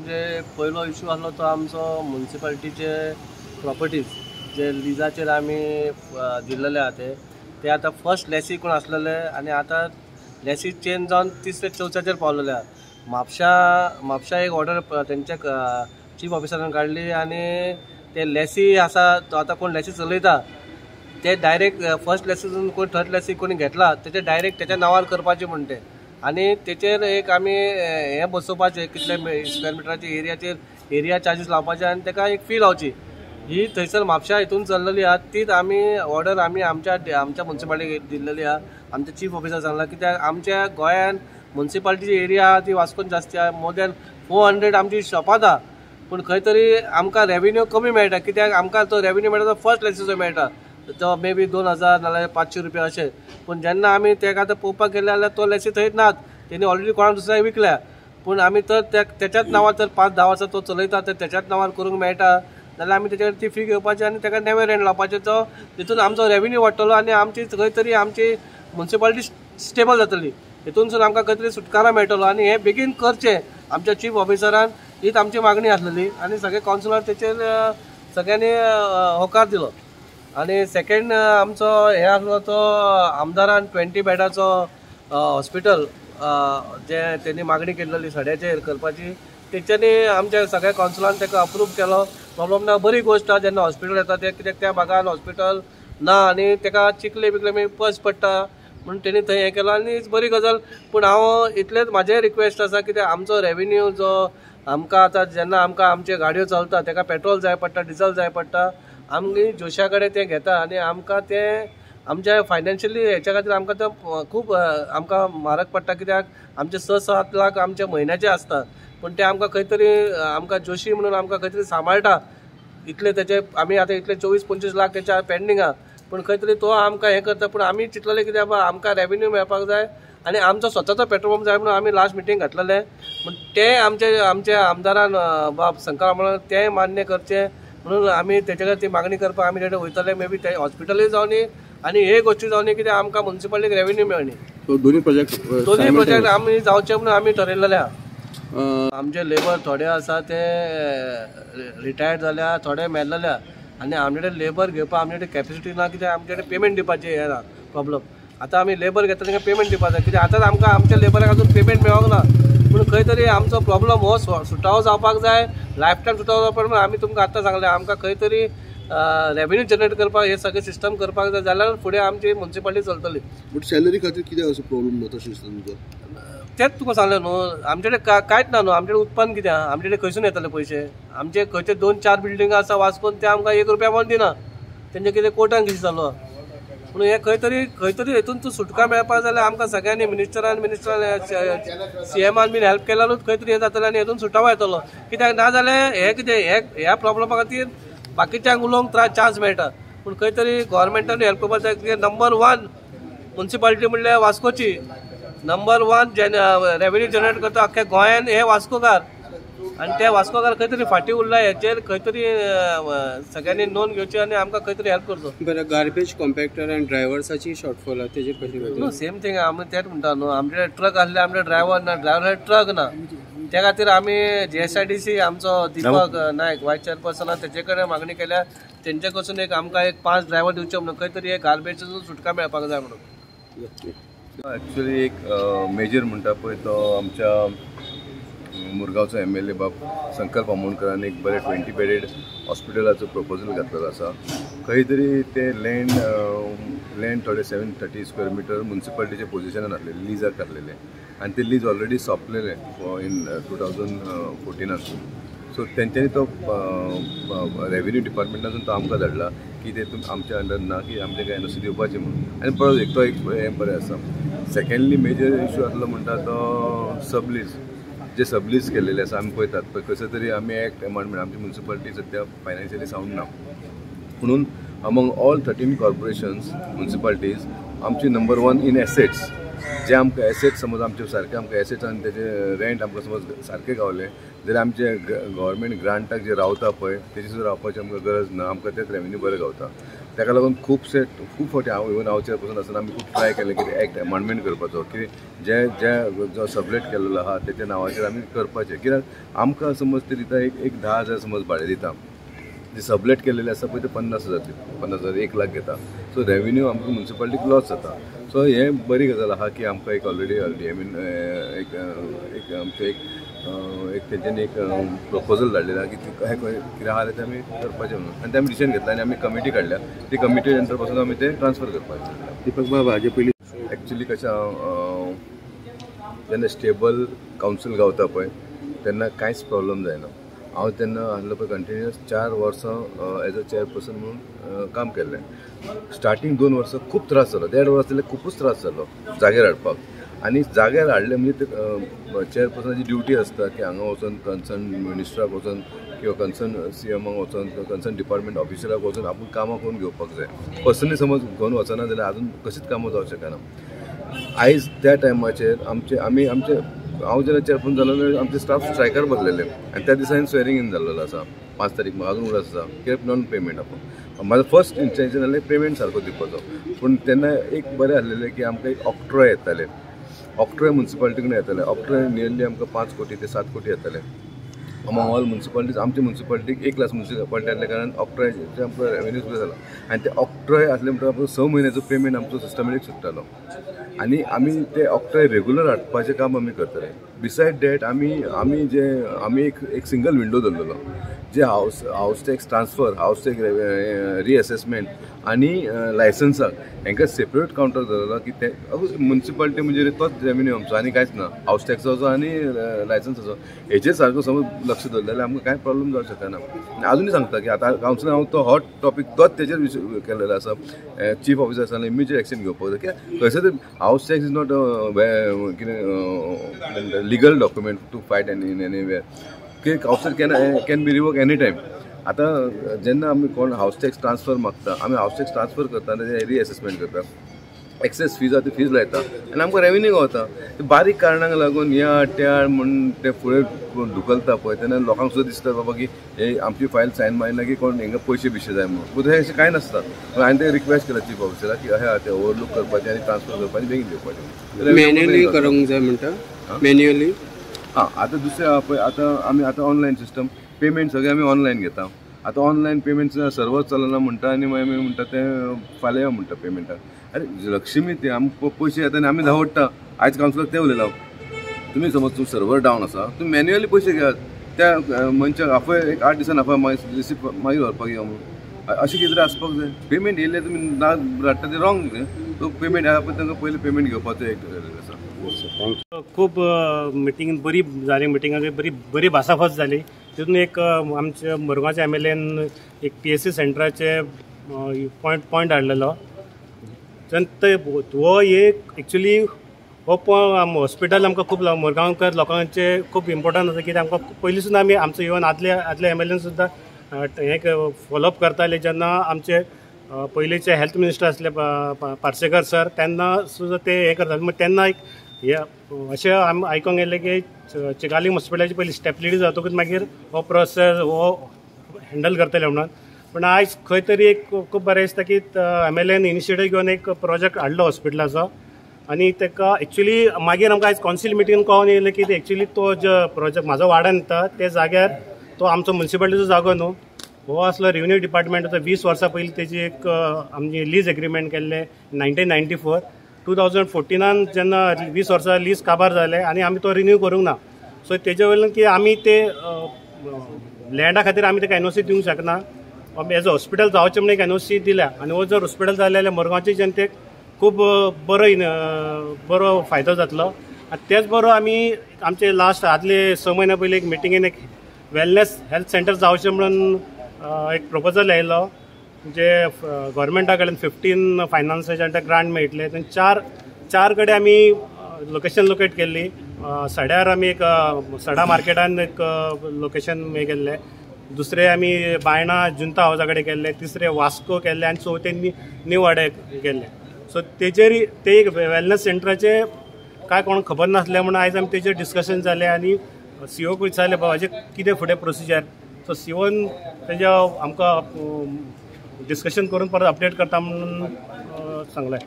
म्हणजे पहिलो इश्यू आसलो तो आमचो म्युनिसिपालिटीचे प्रॉपर्टीज जे लिजाचेर आमी दिल्लेले आहा ते आतां फर्स्ट लेसी कोण आसलेले आनी आतां लेसी चेंज जावन तिसरे चवथ्याचेर पावलेले आहा। म्हापशा एक ऑर्डर तेंच्या चीफ ऑफिसरान काडली आनी ते लेसी आसा तो आतां कोण लेसी चलयता ते डायरेक्ट फर्स्ट लेसीसून कोण थर्ड लेसी कोणी घेतला तेचे डायरेक्ट तेच्या नांवार करपाचे म्हण ते आनी तेचेर एक आमी हें बसोवपाचें कितले स्क्वेअर मिटराची एरिया चार्जीस लावपाचे आनी ताका एक फी लावची। ही थंयसर म्हापशा हितून चल्लेली आहा तीच आमी ऑर्डर आमी आमच्या म्युनिसिपालिटीक दिल्लेली आहा। आमचे चीफ ऑफिसर सांगला कित्याक आमच्या गोंयान म्युनिसिपालिटीची एरिया आहा ती वास्कोन जास्ती आहा, मोर दॅन 400 आमची शॉपां आहा, पूण खंय तरी आमकां रेवेन्यू कमी मेळटा कित्याक आमकां तो रेवेन्यू मेळटा तो फर्स्ट लेसीचो मेळटा तो मे बी 2000 नाल्यार 500 रुपया अशें। पूण जेन्ना आमी तेका आतां पळोवपाक गेले जाल्यार तो लेसी थंय नात, तेणी ऑलरेडी कोणाक दुसऱ्याक विकल्या, पूण आमी तर तेच्याच नांवार तर 5-10 वर्सां तो चलयता तर तेच्याच नांवार करूंक मेळटा जाल्यार आमी तेचेर ती फी घेवपाची आनी ताका नेवे रेंट लावपाचें तो तितून आमचो रेवेन्यू वाडटलो आनी आमची खंय तरी आमची म्युनिसिपालिटी स्टेबल जातली, हितूनसून आमकां खंय तरी सुटकारा मेळटलो आनी हें बेगीन करचें आमच्या चीफ ऑफिसरान हीच आमची मागणी आसलेली आनी सगळे कावन्सिलर तेचेर सगळ्यांनी होकार दिलो। आनी सेकंड आमचो हे आसलो तो आमदारान 20 बेडाचो हॉस्पिटल जे तेणी मागणी केल्ली सड्याचेर करपाची तेच्यांनी आमच्या सगळ्या कावन्सिलान ताका अप्रूव केलो। प्रॉब्लम ना, बरी गोश्ट आहा जेन्ना हॉस्पिटल येता ते कित्याक त्या भागान हॉस्पिटल ना आनी ताका चिकले बिकले पयस पडटा म्हणून तेणी थंय हें केलो आनी बरी गजाल। पूण हांव इतलेंच म्हाजें रिक्वेस्ट आसा कित्याक आमचो रेवेन्यू जो आमकां आतां जेन्ना आमकां आमचे गाडयो चलता ताका पेट्रोल जाय पडटा, डिझल जाय पडटा, आमी जोशा कडेन तें घेता आनी आमकां तें आमच्या फायनान्शियली हेच्या खातीर आमकां तें खूब आमकां म्हारग पडटा कित्याक आमचे 6-7 लाख आमचे म्हयन्याचे आसता, पूण ते आमकां खंय तरी आमकां जोशी म्हणून आमकां खंय तरी सांबाळटा इतले तेचे आमी आतां इतले 24-25 लाख तेच्या पेंडींग आहा, पूण खंय तरी तो आमकां हें करता। पूण आमी चिंतलेलें कित्याक आमकां रेवेन्यू मेळपाक जाय आनी आमचो स्वताचो पेट्रोल पंप जाय म्हणून आमी लास्ट मिटींग घातलेलें, पूण ते आमचे आमदारान बाब शंकर म्हणून तें मान्य करचें म्हणून आमी तेचे खातीर ती मागणी करपाक आमी तेडे वयतले, मे बी ते हॉस्पिटलूय जावनी आनी हे गोश्टी जावनी कित्याक आमकां म्युनिसिपालिटीक रेवेन्यू मेळनी। दोन्ही प्रोजेक्ट आमी जावचे म्हणून आमी ठरयलेले आहा। आमचे लेबर थोडे आसा ते रिटायर्ड जाल्या, थोडे मेल्लेले आनी आमचे कडेन लेबर घेवपाक आमचे कडेन कॅपेसिटी ना कित्याक आमचे कडेन पेमेंट दिवपाचें हें ना प्रॉब्लम। आतां आमी लेबर घेता तांकां पेमेंट दिवपाक जाय कित्याक आतां आमकां आमच्या लेबराक अजून पेमेंट मेळोंक ना, पूण खंय तरी आमचो प्रॉब्लम हो सुटावो जावपाक जाय, लायफ टायम सुटावो जावपाक म्हणून आमी तुमकां आतां सांगलें आमकां खंय तरी रेवेन्यू जनरेट करपाक हे सगळें सिस्टम करपाक जाय जाल्यार फुडें आमची म्युनिसिपालिटी चलतली। बट सॅलरी खातीर कितें असो प्रॉब्लम ना तशें दिसता तुमकां? तेच तुका सांगलें न्हू, आमचे कडेन कांयच ना न्हू, आमचे कडेन उत्पन्न कितें आहा, आमचे कडेन खंयसून येतले पयशे? आमचे खंयचे 2-4 बिल्डिंगा आसा वास्कोन ते आमकां 1 रुपया पण दिना, तेंचे कितें कोर्टान केसी चालू आहा, म्हणून हे खंय तरी हेतून तूं सुटका मेळपाक जाल्यार आमकां सगळ्यांनी मिनिस्टरान CMान बीन हेल्प केल्यारूच खंय तरी हें जातलें आनी हेतून सुटावो येतलो कित्याक ना जाल्यार हे कितें ह्या प्रॉब्लमा खातीर बाकीच्यांक उलोवंक चान्स मेळटा, पूण खंय तरी गोवोरमेंटान हेल्प करपाक जाय कित्याक नंबर 1 म्युनिसिपालिटी म्हणल्यार वास्कोची, नंबर 1 रेवेन्यू जनरेट करता अख्ख्या गोंयान हे वास्कोकार आनी ते वास्कोकार खंय तरी फाटीं उरला, हेचेर खंय तरी सगळ्यांनी नोंद घेवची आनी आमकां खंय तरी हेल्प करचो। बरें, गार्बेज कॉम्पॅक्टर आनी ड्रायव्हर्साची शॉर्टफॉल आहा तेजेर कशें? नो सेम थिंग आमी तेच म्हणटा न्हू, आमचे ट्रक आसले आमचे ड्रायव्हर ना, ड्रायव्हर ट्रक ना, त्या खातीर आमी GSIDC आमचो दीपक नायक वायस चेअरपर्सन तेचे कडेन मागणी केल्या तेंचे कडसून आमकां 5 ड्रायव्हर दिवचे म्हणून खंय तरी गार्बेजसून सुटका मेळपाक जाय म्हणून। एक्चुअली एक मेजर म्हणटा पळय तो आमच्या मुरगांवचो MLA बाब संकल्प आमोणकरान एक बरें 20 बेडेड हॉस्पिटलाचो प्रपोजल घातलेलो आसा। खंय तरी ते लँड थोडे 730 स्क्वेअर मिटर म्युनिसिपालिटीचे पोजिशनान आसलेले, लिजाक आसलेले आनी ते लीज ऑलरेडी सोंपलेले इन 2014 सो तेंच्यांनी तो रेवेन्यू डिपार्टमेंटासून तो आमकां धाडला की ते आमच्या अंडर ना की आमचे काय NOC दिवपाचें म्हणून आनी परत तो एक हें बरें आसा। सेकंडली मेजर इश्यू आसलो म्हणटा तो सबलीज जे सबलीज केल्लेले आसा आमी पळयतात पळय कशें तरी आमी एक्ट अमेंडमेंट आमची म्युनिसिपालिटी सद्या फायनान्शियली सावंड ना म्हणून अमंग ऑल 13 कॉर्पोरेशन्स म्युनिसिपालिटीज आमची नंबर 1 इन एसेट्स जे आमकां एसेट समज आमचे सारके आमकां एसेट्स आनी तेजे रेंट आमकां समज सारके गावले जाल्यार आमचे गव्हर्मेंट ग्रांटाक जे रावता पळय तेजी सुद्दां रावपाची आमकां गरज ना, आमकां तेच रेवेन्यू बरें गावता. ताका लागून खूब फावटी हांव इवन हांव चेअरपर्सन आसतना आमी खूब ट्राय केले की एक्ट अमेंडमेंट करपाचो की जे जो सबलेट केल्लो आहा तेच्या नांवाचेर आमी करपाचें. कित्याक आमकां समज ते दिता एक 10,000 समज भाडें दिता, जे सबलेट केलेले आसा पळय ते 50,000 1 लाख घेता. सो रेवेन्यू आमकां म्युनिसिपालिटीक लॉस जाता. सो हे बरी गजाल आहा की आमकां एक ऑलरेडी आय मीन एक आमचे एक तेंच्यांनी एक प्रपोजल धाडलेला की कितें आहा ते आमी करपाचें म्हणून, आनी ते आमी डिसिजन घेतला आनी आमी कमिटी काडल्या. ती कमिटी नंतर पासून आमी ते ट्रान्सफर करपाचें. दीपक बाबा हाजे पयलीं एक्चुली कशें जेन्ना स्टेबल कावन्सील गावता पळय तेन्ना कांयच प्रॉब्लम जायना. हांव तेन्ना आसलो पळय कंटिन्युअस 4 वर्सां एज अ चेअरपर्सन म्हणून काम केल्लें. स्टार्टींग 2 वर्सां खूब त्रास जालो, 1.5 वर्स जाल्यार खूबच त्रास जालो जाग्यार हाडपाक. आनी जाग्यार हाडले म्हणजे चेअरपर्सनाची ड्युटी आसता की हांगा वचून कन्सर्न मिनिस्टराक वचून किंवा कन्सर्न CMाक वचून किंवा कन्सर्न डिपार्टमेंट ऑफिसराक वचून आपूण कामां करून घेवपाक जाय. पर्सनली समज घेवन वचना जाल्यार आजून कशीच कामां जावंक शकना. आयज त्या टायमाचेर हांव जेन्ना चेअरपर्सन जालो आमचे स्टाफ स्ट्रायकार बसलेले आनी त्या दिसा स्वेरींग इन जाल्लो आसा 5 तारीख अजून उरस आसा कित्याक नॉन पेमेंट आपूण. म्हाजो फर्स्ट इंटेन्शन आसलें पेमेंट सारको दिवपाचो. पूण तेन्ना एक बरें आसलेलें की आमकां एक ऑक्ट्रॉय येताले, ऑक्ट्रॉय म्युनिसिपालिटी कडेन येताले. ऑक्ट्रॉय नियरली आमकां 5 कोटी ते 7 कोटी येताले अमॉंग ऑल म्युनिसिपालिटीज. आमच्या म्युनिसिपालिटीक 1 लाख म्युनिसिपालिटी आसल्या कारणान ऑक्ट्रॉयचे आमकां रेवेन्यू सुद्दां जाला. आनी ते ऑक्ट्रॉय आसले म्हणटकच 6 म्हयन्याचो पेमेंट आमचो सिस्टमॅटीक सुट्टालो. आनी आमी ते ऑक्ट्रॉय रेगुलर हाडपाचें काम आमी करतले. बिसायड डॅट आमी एक सिंगल विंडो दवरलेलो जे हावस टॅक्स ट्रान्सफर, हावस टॅक्स रिअसेसमेंट आनी लायसन्साक हांकां सेपरेट कावंटर दवरलो की ते म्युनिसिपालिटी म्हणजे तोच रेवेन्यू आमचो आनी कांयच ना. हावस टॅक्साचो आनी लायसन्साचो हेचेर सारको समज लक्ष दवरलें जाल्यार आमकां कांय प्रॉब्लम जावंक शकना. आजुनूय सांगता की आतां कावन्सिलान हांव तो हॉट टॉपीक तोच तेजेर केल्लेलो आसा. चीफ ऑफिसर आसा इमिजिएट एक्शन घेवपाक जाय. कित्याक खंयसर तरी हावस टॅक्स इज नॉट कितें legal document to fight in anywhere. की house tax can be revoke any time. आतां जेन्ना आमी कोण हावस टॅक्स ट्रान्सफर मागता आमी हावस टॅक्स ट्रान्सफर करता आनी रिअसेसमेंट करता, एक्सेस फीज आहा ती फीज लायता आनी आमकां रेवेन्यू गावता. बारीक कारणांक लागून या त्या म्हणून ते फुडें धुकलता पळय तेन्ना लोकांक सुद्दां दिसता बाबा की हे आमची फायल सायन मारिना की कोण हांकां पयशे बिशे जाय म्हणून. पूण हें अशें कांय नासता. हांवें ते रिक्वेस्ट केला चीफ ऑफिसराक की अशें ते ओवरलूक करपाचें आनी ट्रान्सफर करपाचें बेगीन घेवपाचें. मॅन्युअली करूंक जाय म्हणटा मॅन्युअली. आतां दुसरें आहा पळय आमी ऑनलायन सिस्टम पेमेंट सगळें आमी ऑनलायन घेता. आतां ऑनलायन पेमेंट सर्वर चलना म्हणटा आनी मागीर आमी म्हणटा तें फाल्यां यो म्हणटा पेमेंटाक. अरे लक्ष्मी ते आमकां पयशे येता आनी आमी धांवडटा. आयज कावन्सिलर ते उलयला तुमी समज सर्वर डावन आसा तुमी मॅन्युअली पयशे घेयात त्या मनशाक आफय एक 8 दिसान आफय मागीर रिसीव मागीर व्हरपाक यो म्हणून अशें कितें आसपाक जाय. पेमेंट येयले तुमी धाडटा तें रॉंग. तो पेमेंट आहा पळय तांकां पयलीं पेमेंट घेवपाचो एक आसा. खूप मिटींग बरी जाली. मिटिंगाक बरी भासाभास जाली. तितून एक आमच्या मुरगांवच्या MLAन एक PSC सेंटराचे पॉयंट हाडलेलो. हो एक एक्चुली हो हॉस्पिटल आमकां खूब मुरगांवकर लोकांचे खूब इम्पॉर्टंट आसा. कित्याक आमकां पयलीं सुद्दां आमी आमचो इवन आदले MLAन सुद्दां हें फॉलोअप करताले. जेन्ना आमचे पयलींचे हेल्थ मिनिस्टर आसले पार्सेकर सर तेन्ना सुद्दां ते हें करताले. मागीर तेन्ना एक अशें आयकूंक येयलें की चिकाली हॉस्पिटलाची पयलीं स्टेप लिडी जातकूच मागीर हो प्रोसेस हो हँडल करतले म्हणून. पूण आयज खंय तरी एक खूब बरें दिसता की MLAन इनिशिएटीव घेवन एक प्रोजेक्ट हाडलो हॉस्पिटलाचो. आनी ताका एक्चुली मागीर आमकां आयज कावन्सील मिटींग कळोन येयलें की एक्चुली तो जो प्रोजेक्ट म्हाजो वाडा येता ते जाग्यार तो आमचो म्युनिसिपालिटीचो जागो न्हू. हो आसलो रेव्हेन्यू डिपार्टमेंटाचो. 20 वर्सां पयलीं तेजी एक आमची लीज एग्रीमेंट केल्लें 1994. 2014 जेन्ना 20 वर्सां लीज काबार जालें आनी आमी तो रिन्यू करूंक ना. सो तेजे वयल्यान की आमी ते लँडा खातीर आमी ताका NOC दिवंक शकना. एज अ हॉस्पिटल जावचें म्हणून एक NOC दिल्या. आनी हो जर हॉस्पिटल जालें जाल्यार मुरगांवचे जनतेक खूब बरो फायदो जातलो. आनी तेच बरो आमी आमचे लास्ट आदले 6 म्हयने पयलीं एक मिटिंगेन एक वेलनेस हेल्थ सेंटर जावचें म्हणून एक प्रपोजल येयलो. जे गव्हर्मेंटा कडल्यान 15 फायनान्साचे ग्रांट मेळटले. चार कडेन आमी लोकेशन लोकेट केल्ली. सड्यार आमी एक सडा मार्केटान एक लोकेशन हे केल्लें. दुसरे आमी बायणा जुंता हावसा कडेन केल्ले. तिसरे वास्को केल्ले आनी चवथे नीव वाड्याक केल्ले. सो तेजेर ते एक वेलनेस सेंटराचे काय कोण खबर नासले म्हणून आयज आमी तेजेर डिस्कशन जालें आनी सीओक विचारलें बाबा हाजें कितें फुडें प्रोसिजर. सो सीओन तेज्या आमकां डिस्कशन करून परत अपडेट करता म्हणून सांगलें.